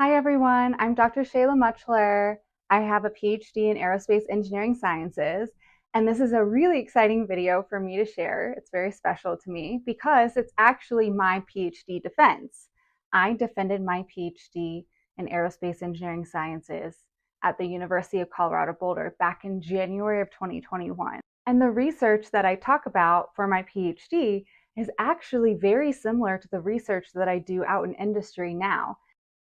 Hi everyone, I'm Dr. Shayla Muchler. I have a PhD in Aerospace Engineering Sciences, and this is a really exciting video for me to share. It's very special to me because it's actually my PhD defense. I defended my PhD in Aerospace Engineering Sciences at the University of Colorado Boulder back in January of 2021. And the research that I talk about for my PhD is actually very similar to the research that I do out in industry now.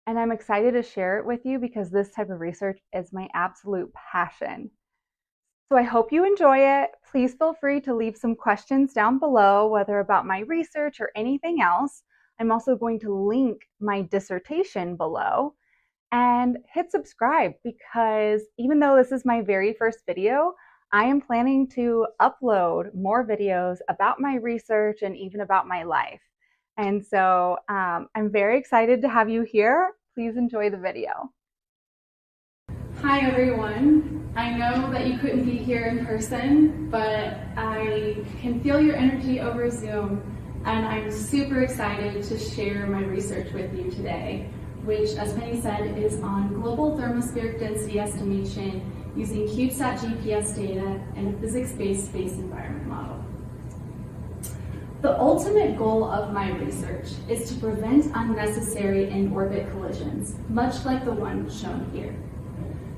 And I'm excited to share it with you because this type of research is my absolute passion. So I hope you enjoy it. Please feel free to leave some questions down below, whether about my research or anything else. I'm also going to link my dissertation below, and hit subscribe because even though this is my very first video, I am planning to upload more videos about my research and even about my life. And so I'm very excited to have you here. Please enjoy the video. Hi everyone. I know that you couldn't be here in person, but I can feel your energy over Zoom, and I'm super excited to share my research with you today, which, as Penny said, is on global thermospheric density estimation using CubeSat GPS data and a physics-based space environment model. The ultimate goal of my research is to prevent unnecessary in-orbit collisions, much like the one shown here.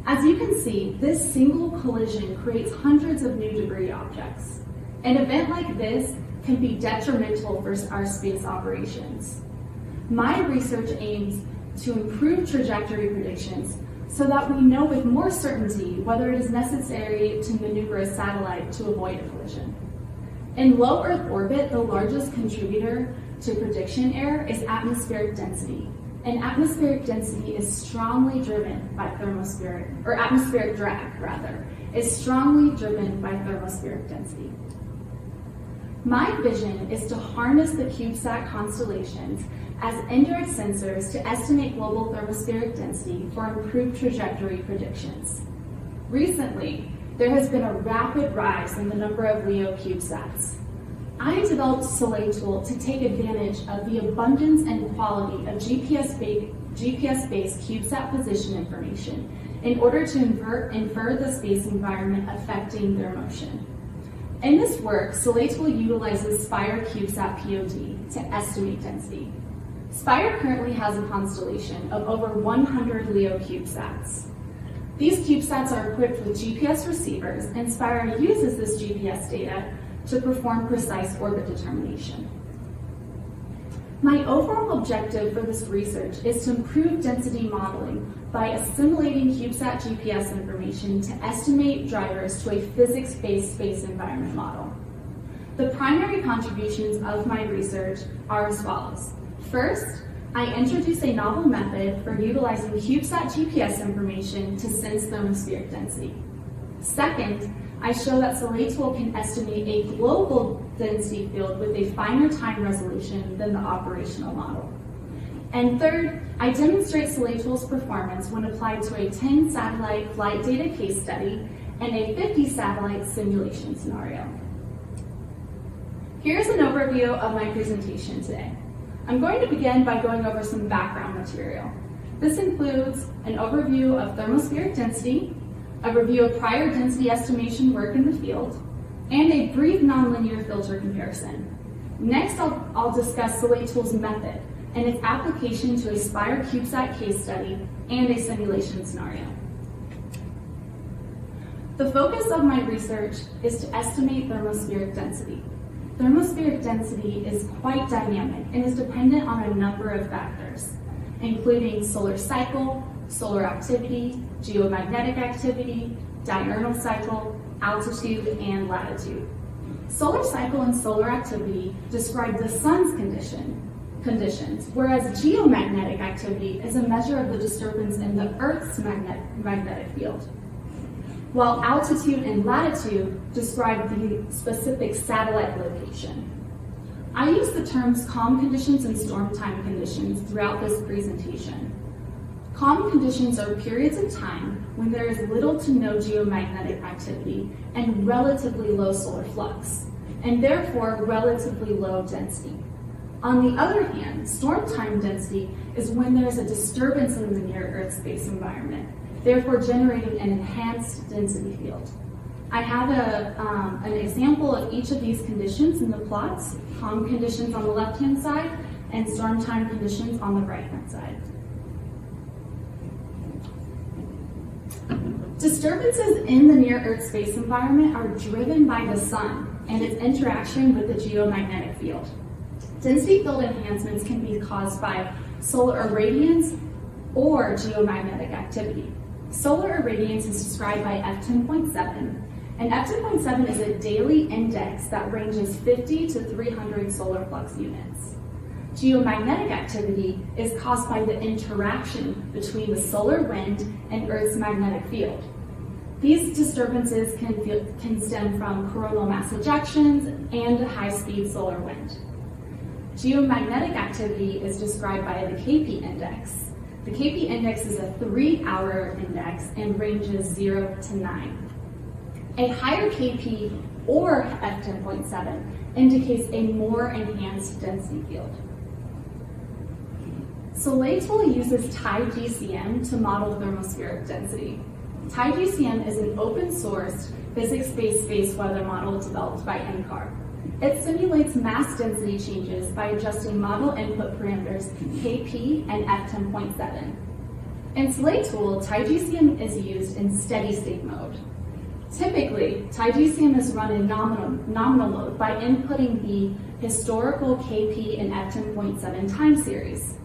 As you can see, this single collision creates hundreds of new debris objects. An event like this can be detrimental for our space operations. My research aims to improve trajectory predictions so that we know with more certainty whether it is necessary to maneuver a satellite to avoid a collision. In low Earth orbit, the largest contributor to prediction error is atmospheric density. And atmospheric density is strongly driven by atmospheric drag rather, is strongly driven by thermospheric density. My vision is to harness the CubeSat constellations as indirect sensors to estimate global thermospheric density for improved trajectory predictions. Recently, there has been a rapid rise in the number of LEO CubeSats. I developed Soleil to take advantage of the abundance and quality of GPS-based CubeSat position information in order to infer the space environment affecting their motion. In this work, Soleil utilizes Spire CubeSat POD to estimate density. Spire currently has a constellation of over 100 LEO CubeSats. These CubeSats are equipped with GPS receivers, and Spire uses this GPS data to perform precise orbit determination. My overall objective for this research is to improve density modeling by assimilating CubeSat GPS information to estimate drivers to a physics-based space environment model. The primary contributions of my research are as follows. First, I introduce a novel method for utilizing CubeSat GPS information to sense thermospheric density. Second, I show that Soleil can estimate a global density field with a finer time resolution than the operational model. And third, I demonstrate Soleil's performance when applied to a 10 satellite flight data case study and a 50 satellite simulation scenario. Here's an overview of my presentation today. I'm going to begin by going over some background material. This includes an overview of thermospheric density, a review of prior density estimation work in the field, and a brief nonlinear filter comparison. Next, I'll discuss Soleil's method and its application to a Spire CubeSat case study and a simulation scenario. The focus of my research is to estimate thermospheric density. Thermospheric density is quite dynamic and is dependent on a number of factors, including solar cycle, solar activity, geomagnetic activity, diurnal cycle, altitude, and latitude. Solar cycle and solar activity describe the sun's conditions, whereas geomagnetic activity is a measure of the disturbance in the Earth's magnetic field, while altitude and latitude describe the specific satellite location. I use the terms calm conditions and storm time conditions throughout this presentation. Calm conditions are periods of time when there is little to no geomagnetic activity and relatively low solar flux, and therefore relatively low density. On the other hand, storm time density is when there's a disturbance in the near-Earth space environment, therefore generating an enhanced density field. I have an example of each of these conditions in the plots, calm conditions on the left-hand side and storm time conditions on the right-hand side. Disturbances in the near-Earth space environment are driven by the sun and its interaction with the geomagnetic field. Density field enhancements can be caused by solar irradiance or geomagnetic activity. Solar irradiance is described by F10.7, and F10.7 is a daily index that ranges 50 to 300 solar flux units. Geomagnetic activity is caused by the interaction between the solar wind and Earth's magnetic field. These disturbances can stem from coronal mass ejections and high-speed solar wind. Geomagnetic activity is described by the KP index. The KP index is a 3-hour index and ranges 0 to 9. A higher KP or F10.7 indicates a more enhanced density field. Soleil uses TiGCM to model thermospheric density. TiGCM is an open-source physics-based space weather model developed by NCAR. It simulates mass density changes by adjusting model input parameters KP and F10.7. In Soleil, TiGCM is used in steady-state mode. Typically, TiGCM is run in nominal mode by inputting the historical KP and F10.7 time series.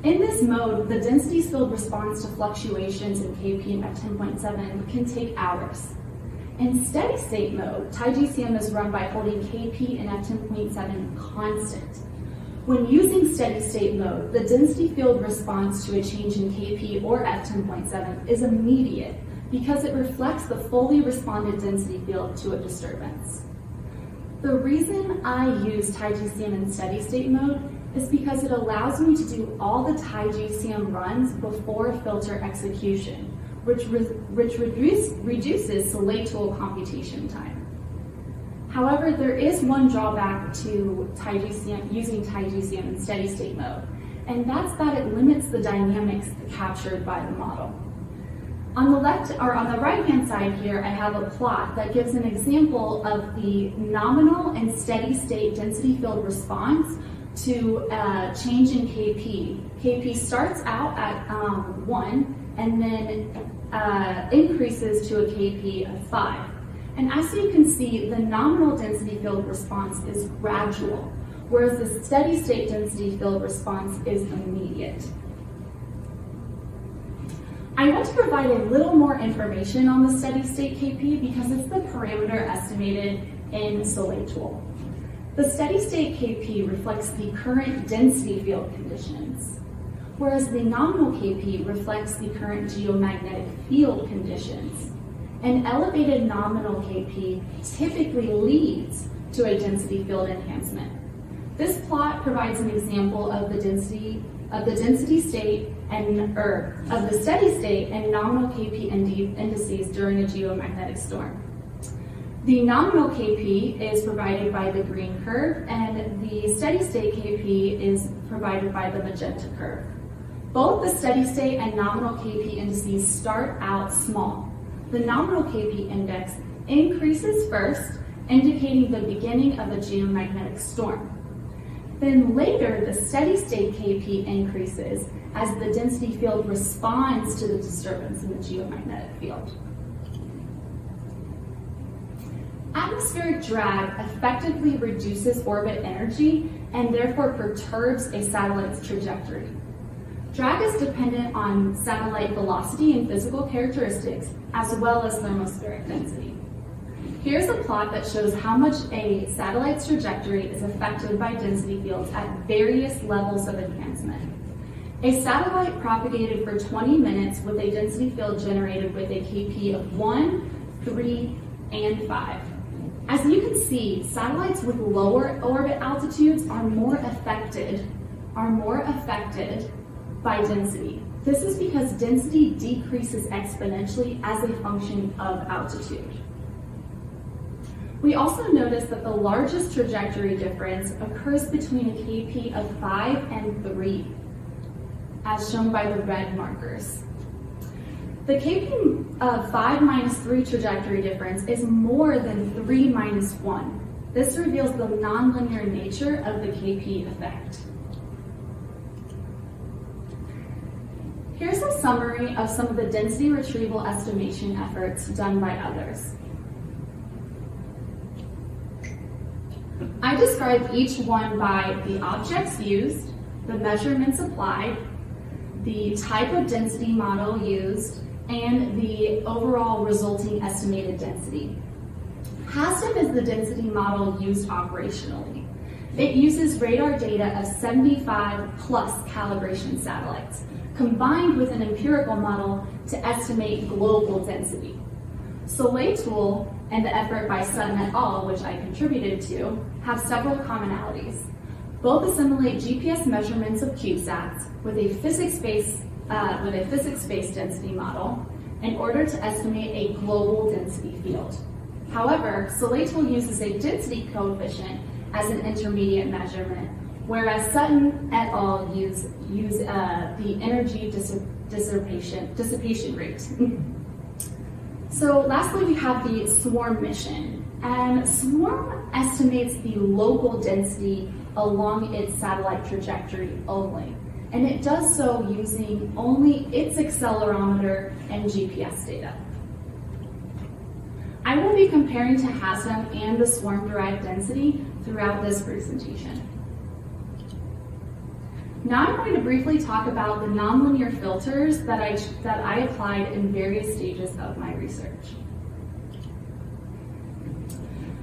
In this mode, the density field response to fluctuations in KP and F10.7 can take hours. In steady-state mode, TiGCM is run by holding KP and F10.7 constant. When using steady-state mode, the density field response to a change in KP or F10.7 is immediate because it reflects the fully responded density field to a disturbance. The reason I use TiGCM in steady-state mode is because it allows me to do all the TiGCM runs before filter execution, which reduces Soleil computation time. However, there is one drawback to using TiGCM in steady-state mode, and that's that it limits the dynamics captured by the model. On the left or on the right-hand side here, I have a plot that gives an example of the nominal and steady-state density field response to change in KP. KP starts out at 1 and then increases to a KP of 5. And as you can see, the nominal density field response is gradual, whereas the steady-state density field response is immediate. I want to provide a little more information on the steady-state KP because it's the parameter estimated in Soleil. The steady-state KP reflects the current density field conditions, whereas the nominal KP reflects the current geomagnetic field conditions. An elevated nominal KP typically leads to a density field enhancement. This plot provides an example of the steady state and nominal KP indices during a geomagnetic storm. The nominal KP is provided by the green curve, and the steady state KP is provided by the magenta curve. Both the steady state and nominal KP indices start out small. The nominal KP index increases first, indicating the beginning of a geomagnetic storm. Then later, the steady state KP increases as the density field responds to the disturbance in the geomagnetic field. Atmospheric drag effectively reduces orbit energy and therefore perturbs a satellite's trajectory. Drag is dependent on satellite velocity and physical characteristics, as well as thermospheric density. Here's a plot that shows how much a satellite's trajectory is affected by density fields at various levels of enhancement. A satellite propagated for 20 minutes with a density field generated with a KP of 1, 3, and 5. As you can see, satellites with lower orbit altitudes are more affected by density. This is because density decreases exponentially as a function of altitude. We also notice that the largest trajectory difference occurs between a KP of 5 and 3, as shown by the red markers. The KP of 5 minus 3 trajectory difference is more than 3 minus 1. This reveals the nonlinear nature of the KP effect. Here's a summary of some of the density retrieval estimation efforts done by others. I described each one by the objects used, the measurements applied, the type of density model used, and the overall resulting estimated density. HASTEM is the density model used operationally. It uses radar data of 75 plus calibration satellites, combined with an empirical model to estimate global density. Soleil tool and the effort by Sutton et al., which I contributed to, have several commonalities. Both assimilate GPS measurements of CubeSats with a physics-based density model in order to estimate a global density field. However, Soleil tool uses a density coefficient as an intermediate measurement, whereas Sutton et al. use the energy dissipation rate. So lastly, we have the SWARM mission. And SWARM estimates the local density along its satellite trajectory only. And it does so using only its accelerometer and GPS data. I will be comparing to HASTEM and the SWARM-derived density throughout this presentation. Now I'm going to briefly talk about the nonlinear filters that I applied in various stages of my research.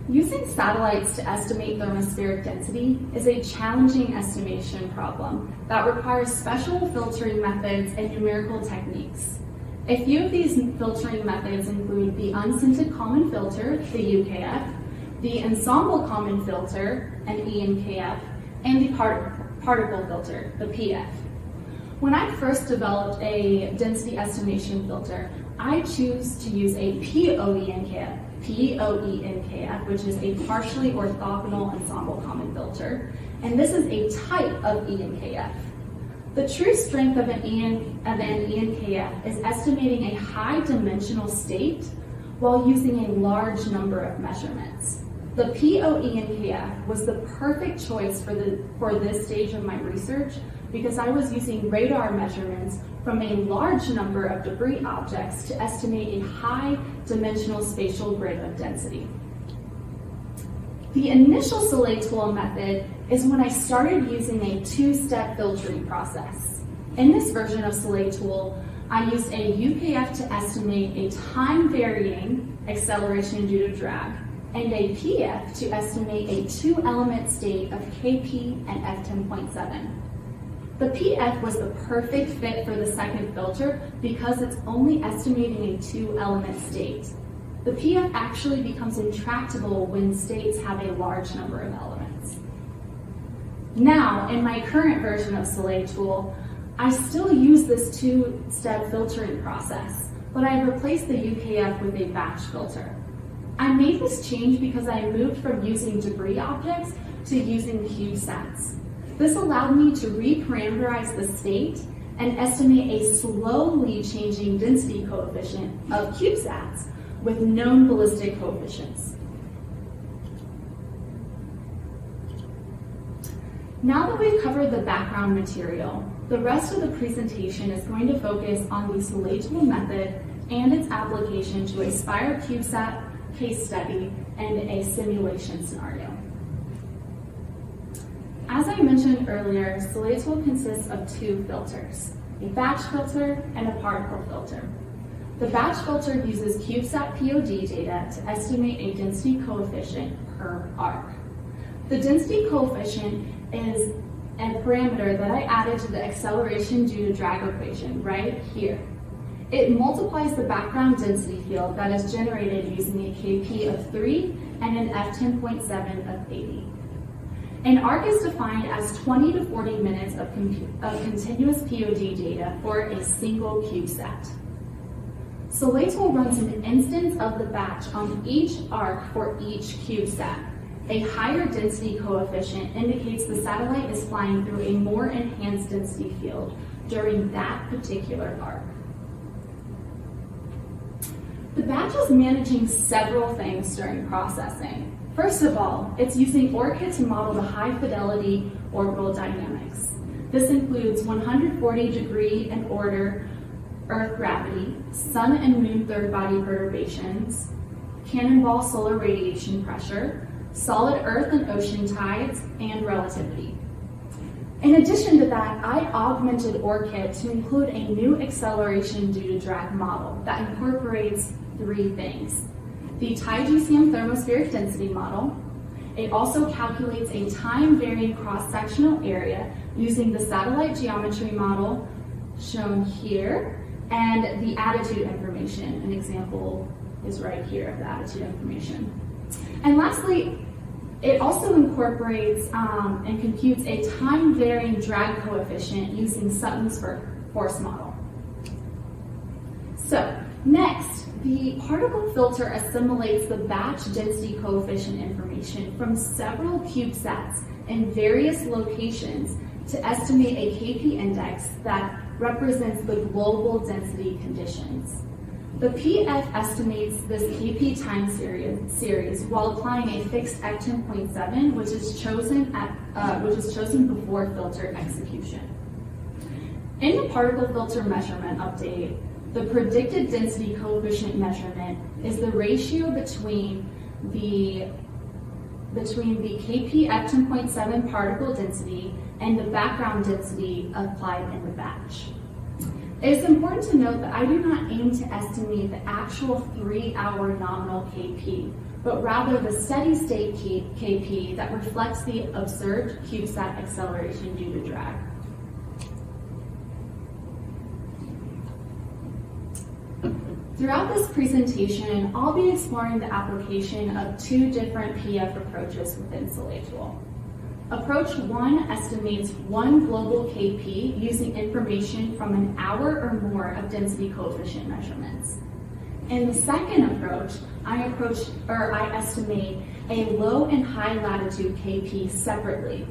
Using satellites to estimate thermospheric density is a challenging estimation problem that requires special filtering methods and numerical techniques. A few of these filtering methods include the unscented common filter, the UKF, the ensemble common filter, an ENKF, and the particle filter, the PF. When I first developed a density estimation filter, I choose to use a POENKF, which is a partially orthogonal ensemble common filter, and this is a type of ENKF. The true strength of an ENKF is estimating a high dimensional state while using a large number of measurements. The POENKF was the perfect choice for this stage of my research because I was using radar measurements from a large number of debris objects to estimate a high dimensional spatial grid of density. The initial Soleil tool method is when I started using a two-step filtering process. In this version of Soleil tool, I used a UKF to estimate a time-varying acceleration due to drag, and a PF to estimate a two-element state of KP and F10.7. The PF was the perfect fit for the second filter because it's only estimating a two-element state. The PF actually becomes intractable when states have a large number of elements. Now, in my current version of Soleil tool, I still use this two-step filtering process, but I've replaced the UKF with a batch filter. I made this change because I moved from using debris objects to using CubeSats. This allowed me to reparameterize the state and estimate a slowly changing density coefficient of CubeSats with known ballistic coefficients. Now that we've covered the background material, the rest of the presentation is going to focus on the Soleil tool method and its application to a Spire CubeSat case study and a simulation scenario. As I mentioned earlier, Soleil tool consists of two filters, a batch filter and a particle filter. The batch filter uses CubeSat POD data to estimate a density coefficient per arc. The density coefficient is a parameter that I added to the acceleration due to drag equation right here. It multiplies the background density field that is generated using a KP of 3 and an F10.7 of 80. An arc is defined as 20 to 40 minutes of continuous POD data for a single CubeSat. Soleil runs an instance of the batch on each arc for each CubeSat. A higher density coefficient indicates the satellite is flying through a more enhanced density field during that particular arc. The batch is managing several things during processing. First of all, it's using ORCID to model the high fidelity orbital dynamics. This includes 140-degree and order Earth gravity, sun and moon third body perturbations, cannonball solar radiation pressure, solid Earth and ocean tides, and relativity. In addition to that, I augmented ORCID to include a new acceleration due to drag model that incorporates three things. The TIE-GCM thermospheric density model. It also calculates a time-varying cross-sectional area using the satellite geometry model shown here, and the attitude information. An example is right here of the attitude information. And lastly, it also incorporates and computes a time-varying drag coefficient using Sutton's force model. So, next, the particle filter assimilates the batch density coefficient information from several CubeSats in various locations to estimate a KP index that represents the global density conditions. The PF estimates this KP time series while applying a fixed F10.7, which is chosen before filter execution. In the particle filter measurement update, the predicted density coefficient measurement is the ratio between the KP F10.7 particle density and the background density applied in the batch. It is important to note that I do not aim to estimate the actual 3-hour nominal KP, but rather the steady state KP that reflects the observed CubeSat acceleration due to drag. Throughout this presentation, I'll be exploring the application of two different PF approaches within Soleil. Approach 1 estimates one global KP using information from an hour or more of density coefficient measurements. In the second approach, I estimate a low and high latitude KP separately.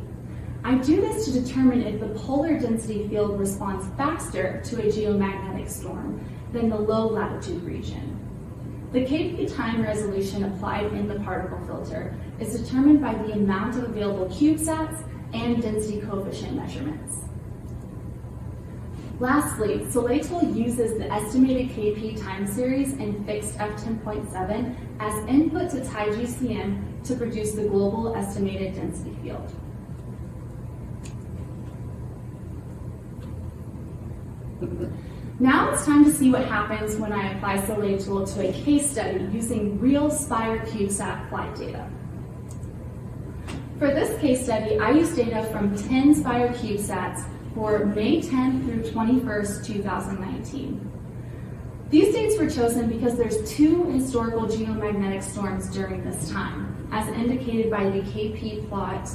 I do this to determine if the polar density field responds faster to a geomagnetic storm than the low latitude region. The KP time resolution applied in the particle filter is determined by the amount of available CubeSats and density coefficient measurements. Lastly, Soleil uses the estimated KP time series in fixed F10.7 as input to TIE-GCM to produce the global estimated density field. Now it's time to see what happens when I apply Soleil to a case study using real Spire CubeSat flight data. For this case study, I used data from 10 Spire CubeSats for May 10th through 21st, 2019. These dates were chosen because there's two historical geomagnetic storms during this time, as indicated by the KP plot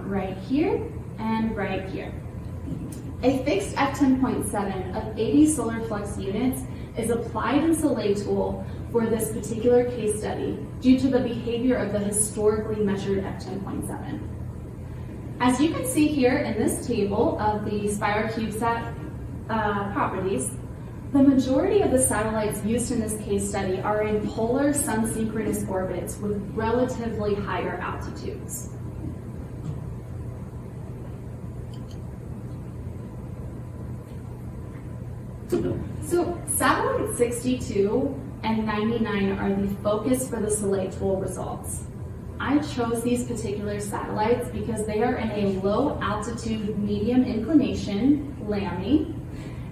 right here and right here. A fixed F10.7 of 80 solar flux units is applied in Soleil for this particular case study due to the behavior of the historically measured F10.7. As you can see here in this table of the Spire CubeSat properties, the majority of the satellites used in this case study are in polar sun-synchronous orbits with relatively higher altitudes. So satellite 62 and 99 are the focus for the Soleil results. I chose these particular satellites because they are in a low altitude medium inclination, LAMI,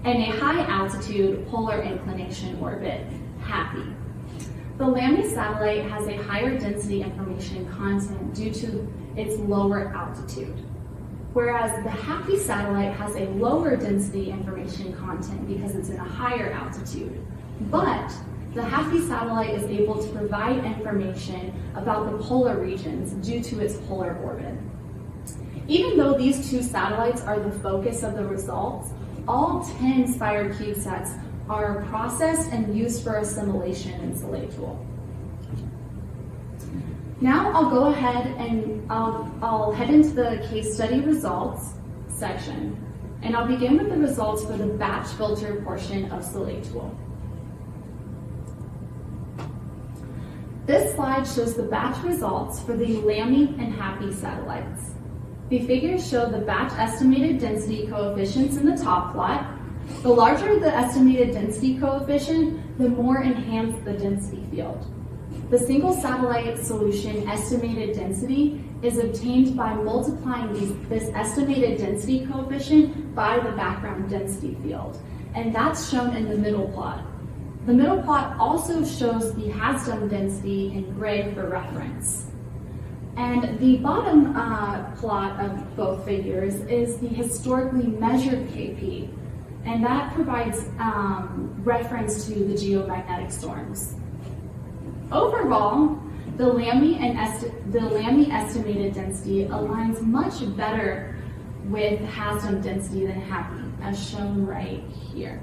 and a high altitude polar inclination orbit, HAPI. The LAMI satellite has a higher density information content due to its lower altitude, whereas the HAPI satellite has a lower density information content because it's in a higher altitude. But the HAPI satellite is able to provide information about the polar regions due to its polar orbit. Even though these two satellites are the focus of the results, all 10 Spire CubeSats are processed and used for assimilation in Soleil Tool. Now I'll go ahead and I'll head into the case study results section, and I'll begin with the results for the batch filter portion of Soleil Tool. This slide shows the batch results for the LAMI and HAPI satellites. The figures show the batch estimated density coefficients in the top plot. The larger the estimated density coefficient, the more enhanced the density field. The single satellite solution estimated density is obtained by multiplying this estimated density coefficient by the background density field, and that's shown in the middle plot. The middle plot also shows the Hasdam density in gray for reference. And the bottom plot of both figures is the historically measured KP, and that provides reference to the geomagnetic storms. Overall, the LAMI estimated density aligns much better with Hasdam density than HAPI, as shown right here.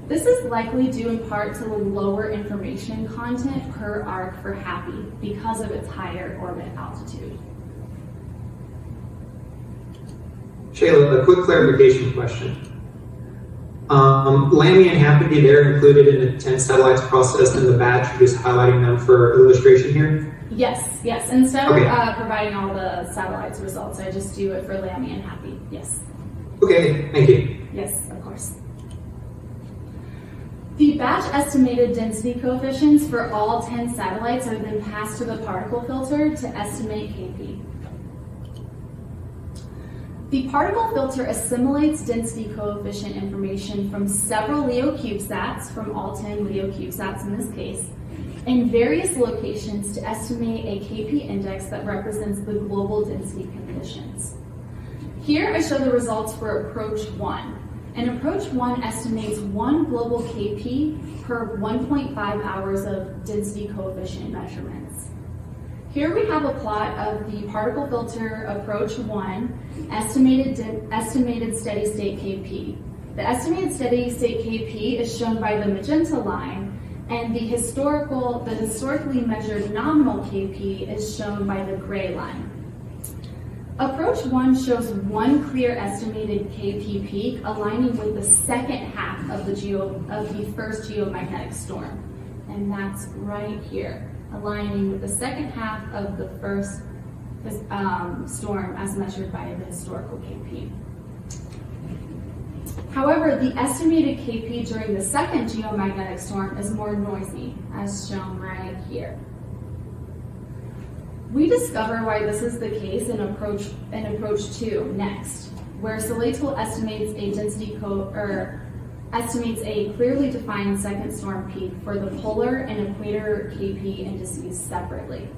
This is likely due in part to the lower information content per arc for HAPI because of its higher orbit altitude. Shayla, a quick clarification question. LAMI and HAPI, they're included in the 10 satellites processed in the batch. You're just highlighting them for illustration here? Yes, yes. Instead of providing all the satellites results, I just do it for LAMI and HAPI, yes. Okay, thank you. Yes, of course. The batch estimated density coefficients for all 10 satellites are then passed to the particle filter to estimate KP. The particle filter assimilates density coefficient information from several LEO CubeSats, from all 10 LEO CubeSats in this case, in various locations to estimate a KP index that represents the global density conditions. Here I show the results for approach 1. And approach 1 estimates 1 global KP per 1.5 hours of density coefficient measurements. Here we have a plot of the particle filter approach 1 estimated steady state KP. The estimated steady state KP is shown by the magenta line, and the historically measured nominal KP is shown by the gray line. Approach 1 shows 1 clear estimated KP peak aligning with the second half of the first geomagnetic storm. And that's right here, aligning with the second half of the first storm as measured by the historical KP. However, the estimated KP during the second geomagnetic storm is more noisy, as shown right here. We discover why this is the case in approach 2 next, where Soleil Tool estimates a clearly defined second storm peak for the polar and equator KP indices separately.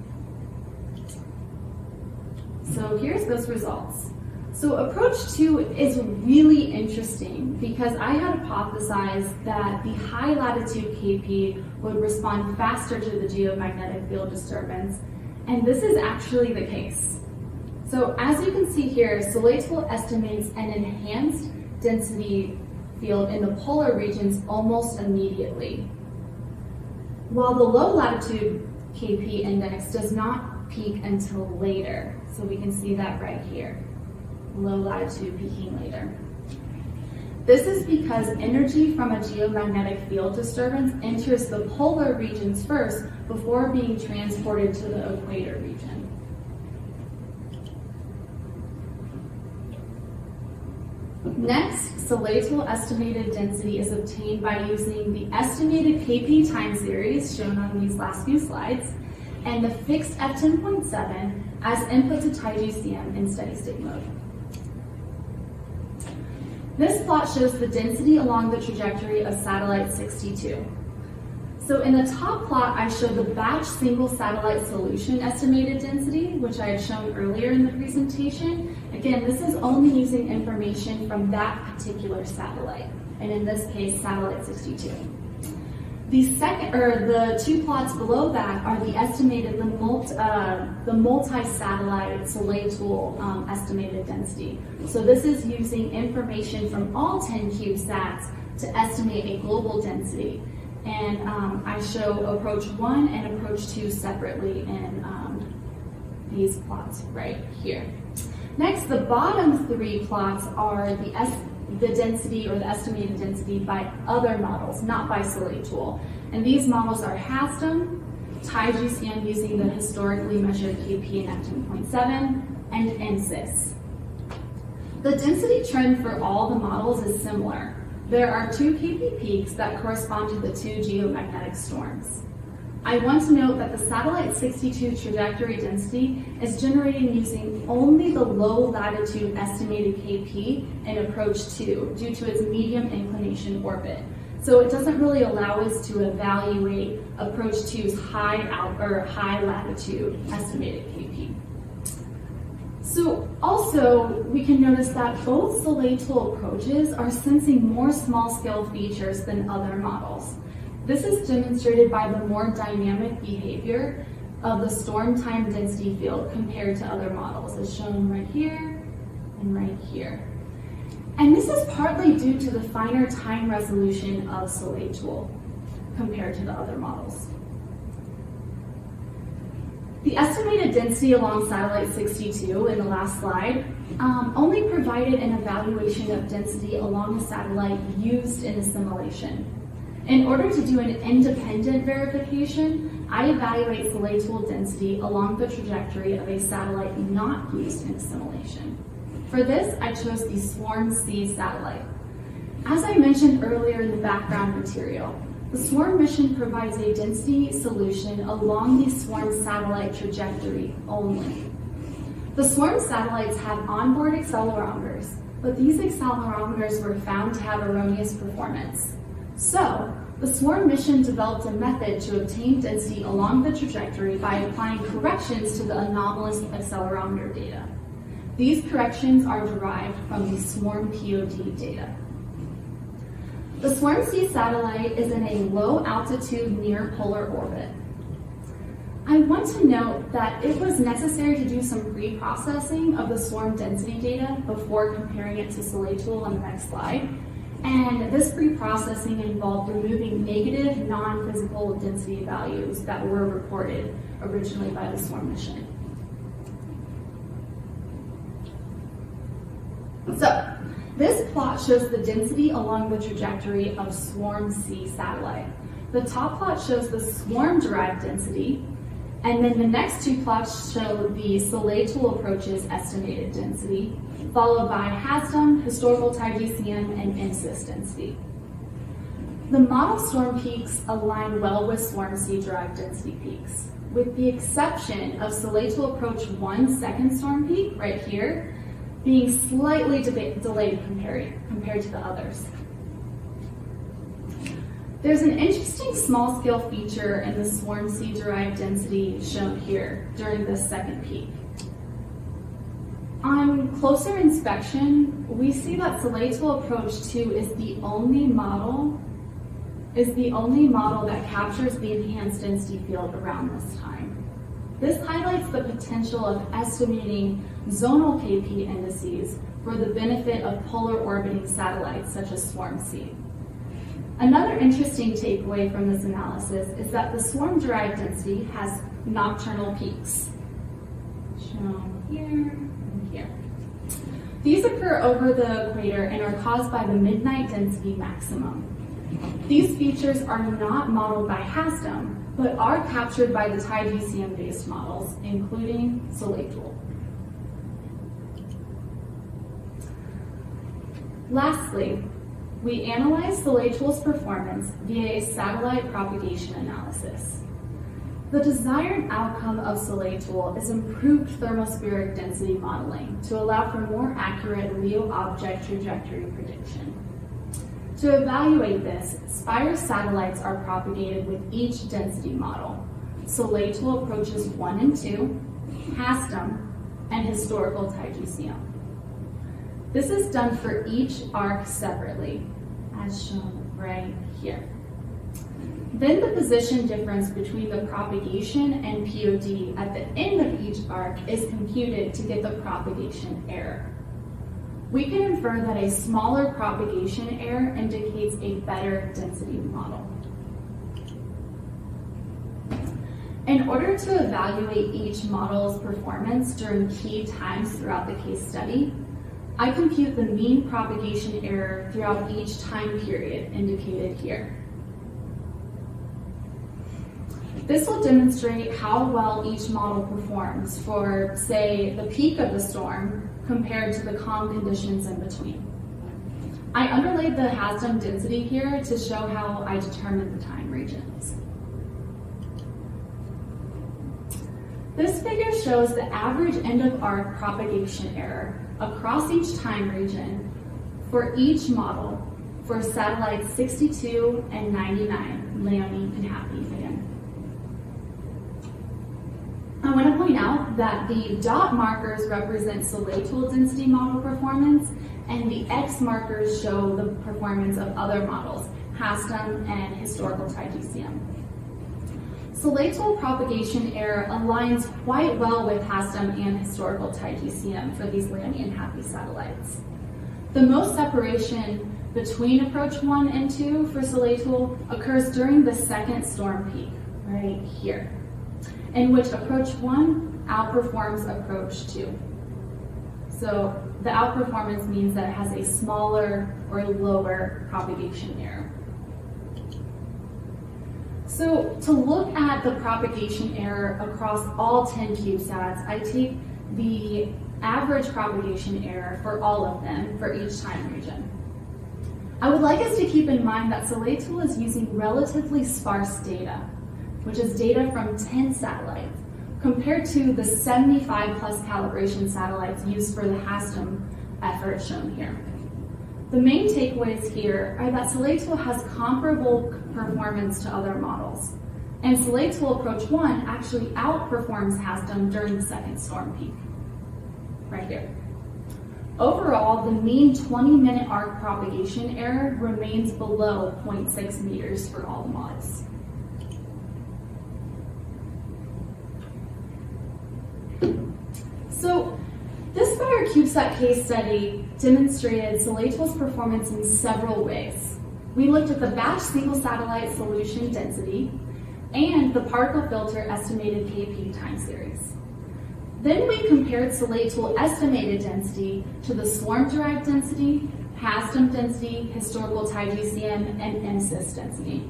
So here's those results. So approach 2 is really interesting because I had hypothesized that the high latitude KP would respond faster to the geomagnetic field disturbance, and this is actually the case. So as you can see here, Soleil Tool estimates an enhanced density field in the polar regions almost immediately, while the low latitude KP index does not peak until later. So we can see that right here, low latitude peaking later. This is because energy from a geomagnetic field disturbance enters the polar regions first before being transported to the equator region. Next, Soleil Tool estimated density is obtained by using the estimated KP time series shown on these last few slides and the fixed F10.7 as input to TIGCM in steady state mode. This plot shows the density along the trajectory of satellite 62. So in the top plot, I show the batch single satellite solution estimated density, which I had shown earlier in the presentation. Again, this is only using information from that particular satellite, and in this case, satellite 62. The two plots below that are the estimated, the multi-satellite Soleil tool estimated density. So this is using information from all 10 CubeSats to estimate a global density. And I show approach 1 and approach 2 separately in these plots right here. Next, the bottom 3 plots are the density or the estimated density by other models, not by Soleil tool. And these models are HASTM, TIGCM using the historically measured KP and F10.7, and NSYS. The density trend for all the models is similar. There are 2 KP peaks that correspond to the 2 geomagnetic storms. I want to note that the satellite 62 trajectory density is generated using only the low latitude estimated KP in approach 2 due to its medium inclination orbit. So it doesn't really allow us to evaluate approach 2's high latitude estimated KP. So also we can notice that both Soleil tool approaches are sensing more small scale features than other models. This is demonstrated by the more dynamic behavior of the storm time density field compared to other models, as shown right here and right here. And this is partly due to the finer time resolution of Soleil tool compared to the other models. The estimated density along satellite 62 in the last slide only provided an evaluation of density along a satellite used in a simulation. In order to do an independent verification, I evaluate Soleil tool density along the trajectory of a satellite not used in a simulation. For this, I chose the SWARM-C satellite. As I mentioned earlier in the background material, the SWARM mission provides a density solution along the SWARM satellite trajectory only. The SWARM satellites have onboard accelerometers, but these accelerometers were found to have erroneous performance. So, the SWARM mission developed a method to obtain density along the trajectory by applying corrections to the anomalous accelerometer data. These corrections are derived from the SWARM POD data. The SWARM-C satellite is in a low altitude near polar orbit. I want to note that it was necessary to do some pre-processing of the SWARM density data before comparing it to Soleil tool on the next slide. And this pre-processing involved removing negative non-physical density values that were reported originally by the SWARM mission. So, this plot shows the density along the trajectory of SWARM-C satellite. The top plot shows the SWARM-derived density, and then the next 2 plots show the Soleil tool approach's estimated density, followed by HASTM, historical TIGCM, and NSYS density. The model storm peaks align well with SWARM-C derived density peaks, with the exception of Soleil tool approach 1 second storm peak, right here, being slightly delayed compared to the others. There's an interesting small-scale feature in the SWARM-C derived density shown here during this second peak. On closer inspection, we see that Soleil tool approach 2 is the only model that captures the enhanced density field around this time. This highlights the potential of estimating zonal KP indices for the benefit of polar orbiting satellites such as SWARM-C. Another interesting takeaway from this analysis is that the SWARM-derived density has nocturnal peaks, shown here and here. These occur over the equator and are caused by the midnight density maximum. These features are not modeled by HASTM, but are captured by the TIGCM-based models, including Soleil tool. Lastly, we analyzed Soleil tool's performance via a satellite propagation analysis. The desired outcome of Soleil tool is improved thermospheric density modeling to allow for more accurate LEO object trajectory prediction. To evaluate this, Spire satellites are propagated with each density model: Soleil tool approaches 1 and 2, HASTM, and historical TIGCM. This is done for each arc separately, as shown right here. Then the position difference between the propagation and POD at the end of each arc is computed to get the propagation error. We can infer that a smaller propagation error indicates a better density model. In order to evaluate each model's performance during key times throughout the case study, I compute the mean propagation error throughout each time period indicated here. This will demonstrate how well each model performs for, say, the peak of the storm compared to the calm conditions in between. I underlaid the Hasdam density here to show how I determined the time regions. This figure shows the average end-of-arc propagation error across each time region for each model for satellites 62 and 99, Leone and Happy again. I want to point out that the dot markers represent Soleil density model performance, and the X markers show the performance of other models, Hasdam and historical TIE-GCM. Soleil propagation error aligns quite well with Hasdam and historical TIE-GCM for these Leone and Happy satellites. The most separation between approach 1 and 2 for Soleil occurs during the second storm peak, right here, in which approach 1 outperforms approach 2. So the outperformance means that it has a smaller or lower propagation error. So to look at the propagation error across all 10 CubeSats, I take the average propagation error for all of them for each time region. I would like us to keep in mind that Soleil is using relatively sparse data, which is data from 10 satellites, compared to the 75 plus calibration satellites used for the Hasdam effort shown here. The main takeaways here are that Soleil has comparable performance to other models, and Soleil Approach 1 actually outperforms Hasdam during the second storm peak, right here. Overall, the mean 20-minute arc propagation error remains below 0.6 meters for all the models. So this Spire CubeSat case study demonstrated Soleil's performance in several ways. We looked at the batch single satellite solution density and the particle filter estimated KP time series. Then we compared Soleil estimated density to the swarm-derived density, Hasdam density, historical TIE-GCM, and MSIS density.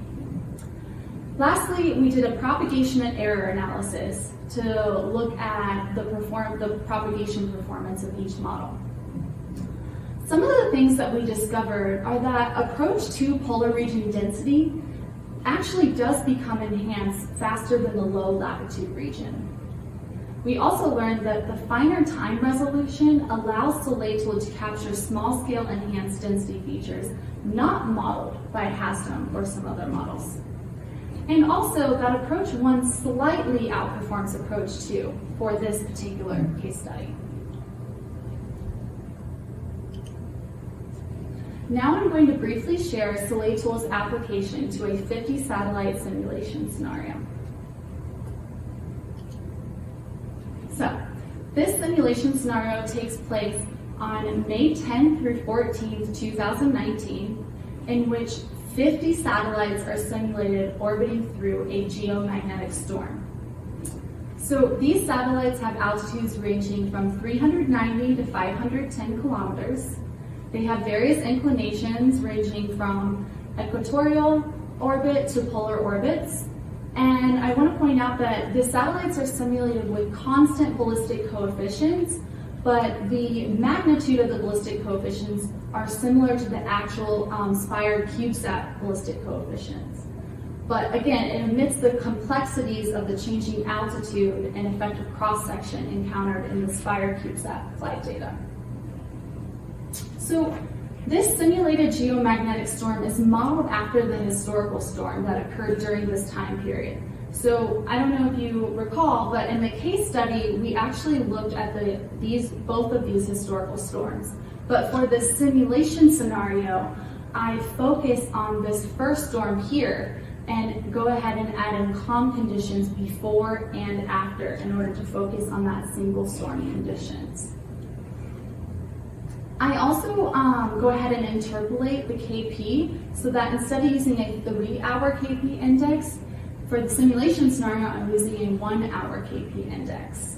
Lastly, we did a propagation and error analysis to look at the propagation performance of each model. Some of the things that we discovered are that approach 2 polar region density actually does become enhanced faster than the low latitude region. We also learned that the finer time resolution allows Soleil to capture small scale enhanced density features not modeled by Hasdam or some other models. And also that approach 1 slightly outperforms approach 2 for this particular case study. Now I'm going to briefly share Soleil's application to a 50 satellite simulation scenario. So this simulation scenario takes place on May 10th through 14th, 2019, in which 50 satellites are simulated orbiting through a geomagnetic storm. So these satellites have altitudes ranging from 390 to 510 kilometers. They have various inclinations ranging from equatorial orbit to polar orbits. And I want to point out that the satellites are simulated with constant ballistic coefficients, but the magnitude of the ballistic coefficients are similar to the actual Spire CubeSat ballistic coefficients. But again, amidst the complexities of the changing altitude and effective cross-section encountered in the Spire CubeSat flight data. So this simulated geomagnetic storm is modeled after the historical storm that occurred during this time period. So I don't know if you recall, but in the case study, we actually looked at both of these historical storms. But for the simulation scenario, I focus on this first storm here and go ahead and add in calm conditions before and after in order to focus on that single storm conditions. I also go ahead and interpolate the KP so that instead of using a 3-hour KP index, for the simulation scenario, I'm using a 1-hour KP index.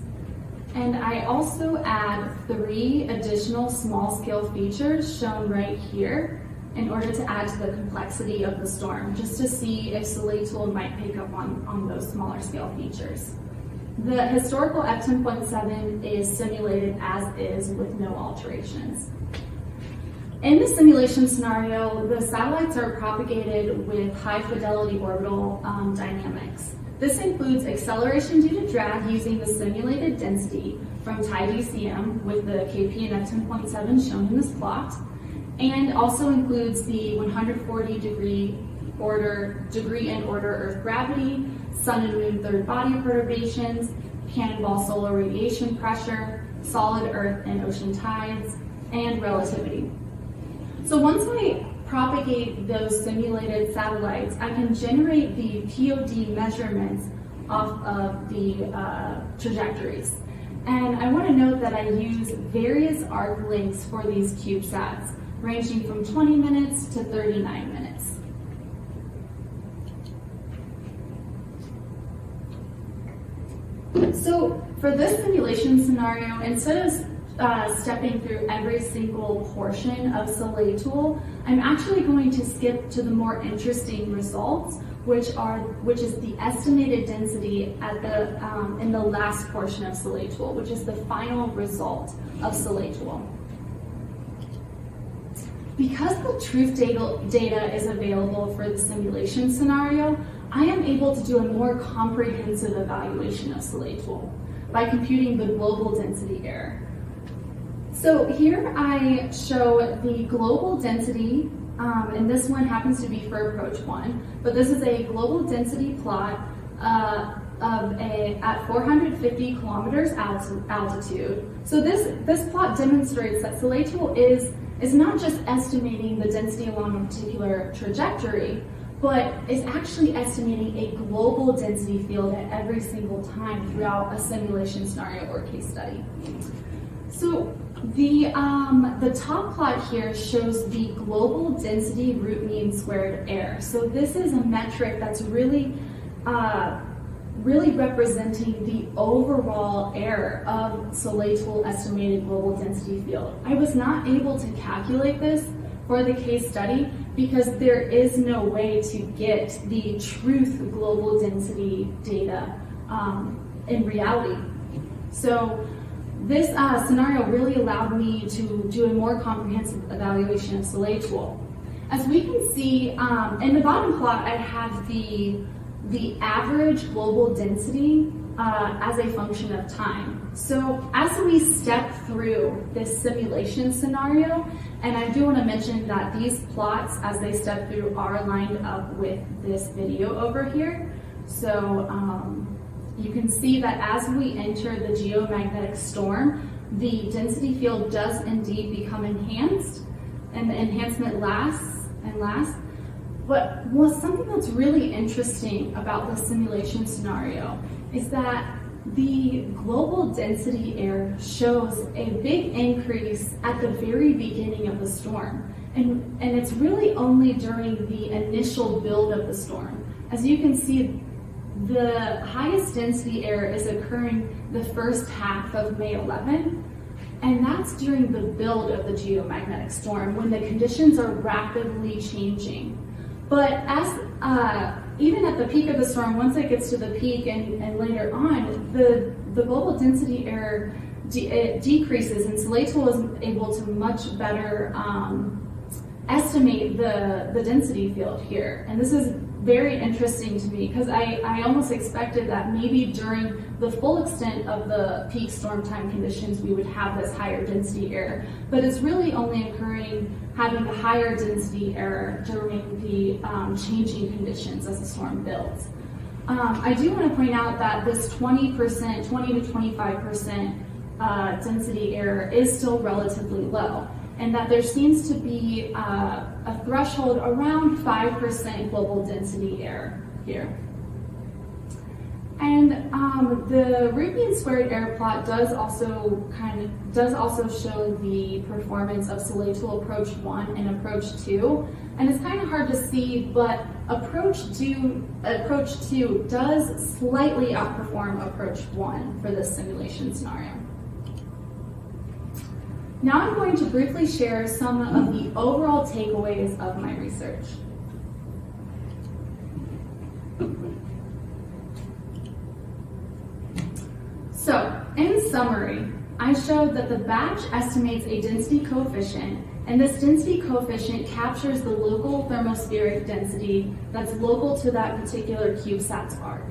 And I also add 3 additional small-scale features shown right here in order to add to the complexity of the storm, just to see if Soleil Tool might pick up on those smaller scale features. The historical F10.7 is simulated as is with no alterations. In the simulation scenario, the satellites are propagated with high fidelity orbital dynamics. This includes acceleration due to drag using the simulated density from TIE-GCM with the KP and F10.7 shown in this plot, and also includes the 140 degree and order Earth gravity, Sun and Moon third body perturbations, cannonball solar radiation pressure, solid Earth and ocean tides, and relativity. So once I propagate those simulated satellites, I can generate the POD measurements off of the trajectories. And I want to note that I use various arc lengths for these CubeSats, ranging from 20 minutes to 39 minutes. So for this simulation scenario, instead of stepping through every single portion of Soleil Tool, I'm actually going to skip to the more interesting results, which is the estimated density at in the last portion of Soleil Tool, which is the final result of Soleil Tool. Because the truth data is available for the simulation scenario, I am able to do a more comprehensive evaluation of Soleil Tool by computing the global density error. So here I show the global density, and this one happens to be for approach 1, but this is a global density plot at 450 kilometers altitude. So this plot demonstrates that Soleil Tool is not just estimating the density along a particular trajectory, but is actually estimating a global density field at every single time throughout a simulation scenario or case study. So the top plot here shows the global density root mean squared error. So this is a metric that's really representing the overall error of Soleil Tool estimated global density field. I was not able to calculate this for the case study because there is no way to get the truth global density data in reality. So this scenario really allowed me to do a more comprehensive evaluation of Soleil Tool. As we can see, in the bottom plot, I have the average global density as a function of time. So as we step through this simulation scenario, and I do want to mention that these plots, as they step through, are lined up with this video over here. So you can see that as we enter the geomagnetic storm, the density field does indeed become enhanced, and the enhancement lasts and lasts. But something that's really interesting about the simulation scenario is that the global density error shows a big increase at the very beginning of the storm. And it's really only during the initial build of the storm. As you can see, the highest density error is occurring the first half of May 11, and that's during the build of the geomagnetic storm when the conditions are rapidly changing. But as even at the peak of the storm, once it gets to the peak and later on, the global density error decreases, and Soleil Tool is able to much better estimate the density field here. And this is very interesting to me because I almost expected that maybe during the full extent of the peak storm time conditions we would have this higher density error, but it's really only occurring having the higher density error during the changing conditions as the storm builds. I do want to point out that this 20% to 25% density error is still relatively low. and that there seems to be a threshold around 5% global density error here. And the root mean squared error plot does also show the performance of Soleil approach 1 and approach 2, and it's kind of hard to see, but approach 2 does slightly outperform approach 1 for this simulation scenario. Now I'm going to briefly share some of the overall takeaways of my research. So, in summary, I showed that the batch estimates a density coefficient, and this density coefficient captures the local thermospheric density that's local to that particular CubeSat's arc.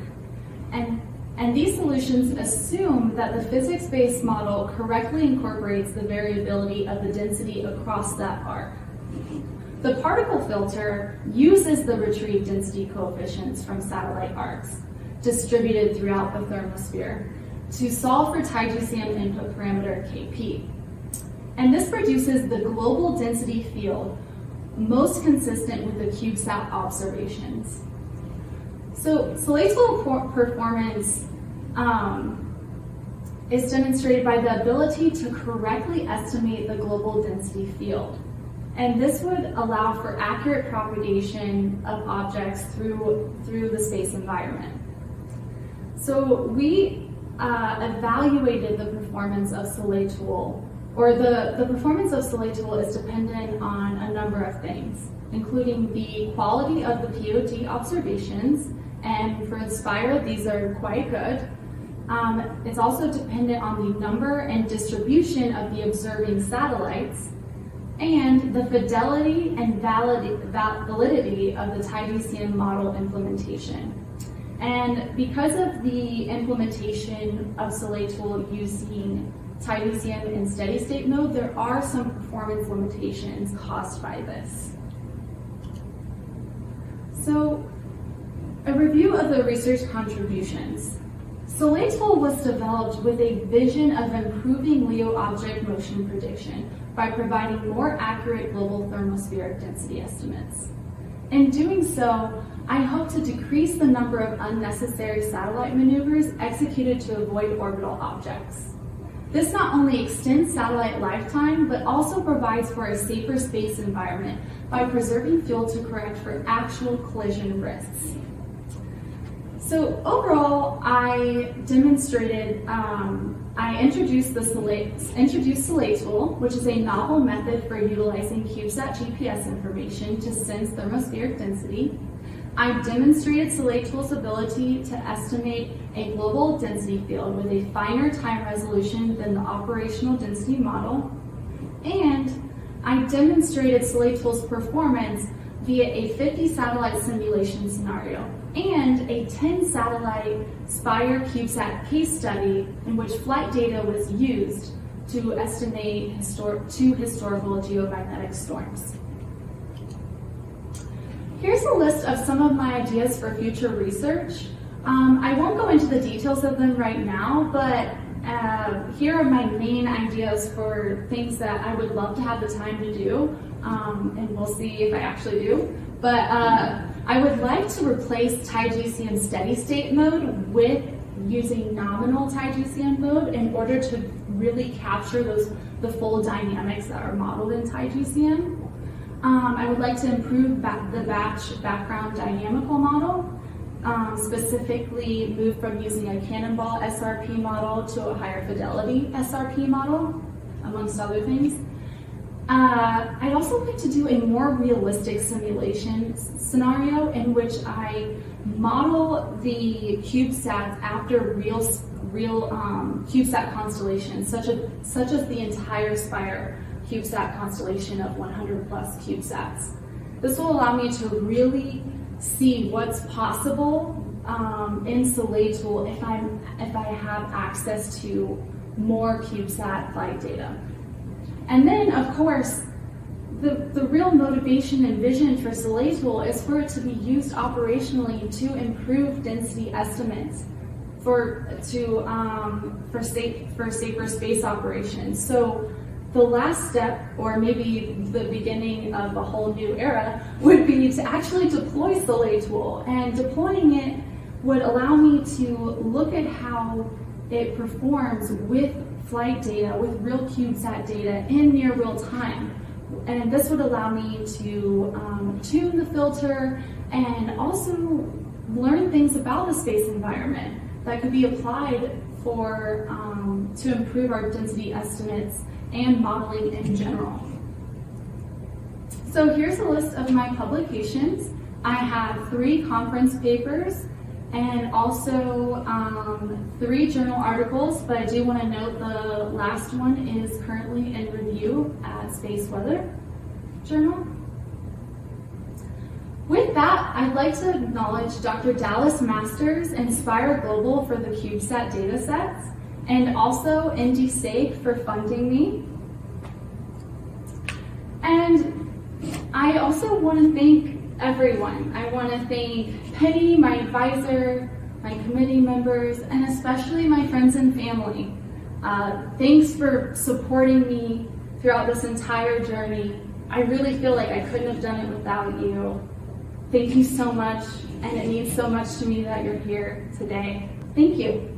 And these solutions assume that the physics-based model correctly incorporates the variability of the density across that arc. The particle filter uses the retrieved density coefficients from satellite arcs distributed throughout the thermosphere to solve for TiGCM input parameter Kp. And this produces the global density field most consistent with the CubeSat observations. So Soleil performance is demonstrated by the ability to correctly estimate the global density field. And this would allow for accurate propagation of objects through the space environment. So we evaluated the performance of Soleil, or the performance of Soleil is dependent on a number of things, including the quality of the POD observations, and for Spire, these are quite good. It's also dependent on the number and distribution of the observing satellites, and the fidelity and validity of the TiGCM model implementation. And because of the implementation of Soleil using TiGCM in steady state mode, there are some performance limitations caused by this. So, a review of the research contributions. Soleil was developed with a vision of improving LEO object motion prediction by providing more accurate global thermospheric density estimates. In doing so, I hope to decrease the number of unnecessary satellite maneuvers executed to avoid orbital objects. This not only extends satellite lifetime, but also provides for a safer space environment by preserving fuel to correct for actual collision risks. So overall, I demonstrated, I introduced Soleil, which is a novel method for utilizing CubeSat GPS information to sense thermospheric density. I demonstrated Soleil's ability to estimate a global density field with a finer time resolution than the operational density model. And I demonstrated Soleil's performance via a 50 satellite simulation scenario and a 10 satellite Spire CubeSat case study in which flight data was used to estimate two historical geomagnetic storms. Here's a list of some of my ideas for future research. I won't go into the details of them right now, but here are my main ideas for things that I would love to have the time to do, and we'll see if I actually do. But I would like to replace TiGCM steady state mode with using nominal TiGCM mode in order to really capture the full dynamics that are modeled in TiGCM. I would like to improve the batch background dynamical model, specifically move from using a cannonball SRP model to a higher fidelity SRP model, amongst other things. I'd also like to do a more realistic simulation scenario in which I model the CubeSats after real CubeSat constellations, such as the entire Spire CubeSat constellation of 100 plus CubeSats. This will allow me to really see what's possible in Soleil if I have access to more CubeSat flight data. And then, of course, the real motivation and vision for Soleil is for it to be used operationally to improve density estimates for safer space operations. So the last step, or maybe the beginning of a whole new era, would be to actually deploy Soleil tool. And deploying it would allow me to look at how it performs with flight data, with real CubeSat data in near real time. And this would allow me to tune the filter and also learn things about the space environment that could be applied for to improve our density estimates and modeling in general. So here's a list of my publications. I have 3 conference papers and also 3 journal articles, but I do want to note the last one is currently in review at Space Weather Journal. With that, I'd like to acknowledge Dr. Dallas Masters, Inspire Global for the CubeSat datasets, and also Indy Sake for funding me. And I also want to thank everyone. I want to thank Penny, my advisor, my committee members, and especially my friends and family. Thanks for supporting me throughout this entire journey. I really feel like I couldn't have done it without you. Thank you so much, and it means so much to me that you're here today. Thank you.